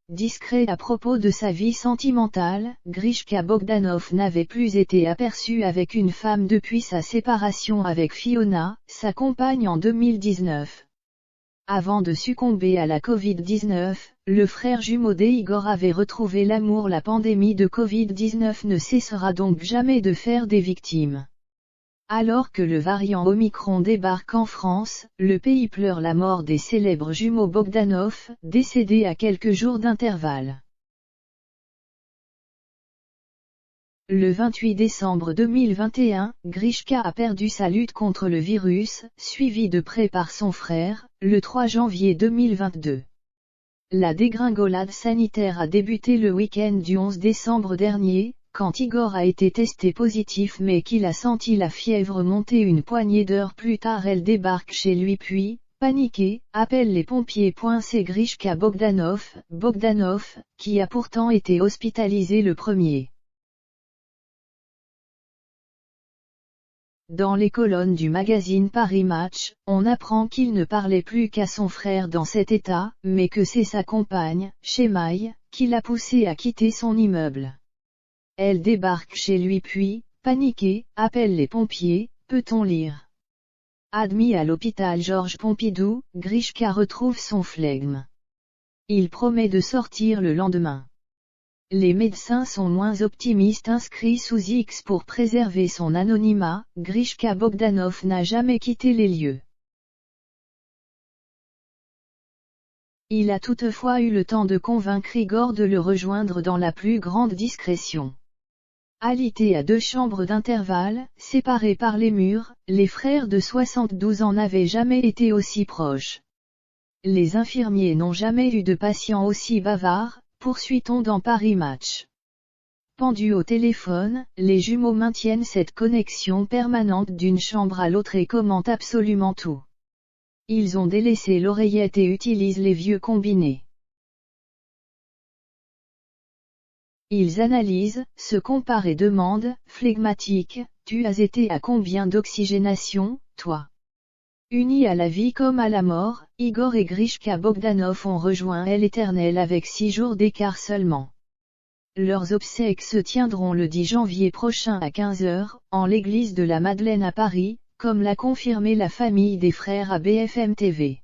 discret à propos de sa vie sentimentale, Grishka Bogdanov n'avait plus été aperçu avec une femme depuis sa séparation avec Fiona, sa compagne en 2019. Avant de succomber à la Covid-19, le frère jumeau d'Igor avait retrouvé l'amour. La pandémie de Covid-19 ne cessera donc jamais de faire des victimes. Alors que le variant Omicron débarque en France, le pays pleure la mort des célèbres jumeaux Bogdanov, décédés à quelques jours d'intervalle. Le 28 décembre 2021, Grishka a perdu sa lutte contre le virus, suivi de près par son frère, le 3 janvier 2022. La dégringolade sanitaire a débuté le week-end du 11 décembre dernier, quand Igor a été testé positif mais qu'il a senti la fièvre monter une poignée d'heures plus tard. Elle débarque chez lui puis, paniqué, appelle les pompiers. C'est Grishka Bogdanov, qui a pourtant été hospitalisé le premier. Dans les colonnes du magazine Paris Match, on apprend qu'il ne parlait plus qu'à son frère dans cet état, mais que c'est sa compagne, Shemaï, qui l'a poussé à quitter son immeuble. Elle débarque chez lui puis, paniquée, appelle les pompiers, peut-on lire. Admis à l'hôpital Georges Pompidou, Grishka retrouve son flegme. Il promet de sortir le lendemain. Les médecins sont moins optimistes. Inscrit sous X pour préserver son anonymat, Grishka Bogdanov n'a jamais quitté les lieux. Il a toutefois eu le temps de convaincre Igor de le rejoindre dans la plus grande discrétion. Alités à 2 chambres d'intervalle, séparés par les murs, les frères de 72 ans n'avaient jamais été aussi proches. Les infirmiers n'ont jamais eu de patients aussi bavards, poursuit-on dans Paris Match. Pendus au téléphone, les jumeaux maintiennent cette connexion permanente d'une chambre à l'autre et commentent absolument tout. Ils ont délaissé l'oreillette et utilisent les vieux combinés. Ils analysent, se comparent et demandent, flegmatique, tu as été à combien d'oxygénation, toi? Unis à la vie comme à la mort, Igor et Grishka Bogdanov ont rejoint l'éternel avec 6 jours d'écart seulement. Leurs obsèques se tiendront le 10 janvier prochain à 15h, en l'église de la Madeleine à Paris, comme l'a confirmé la famille des frères à BFM TV.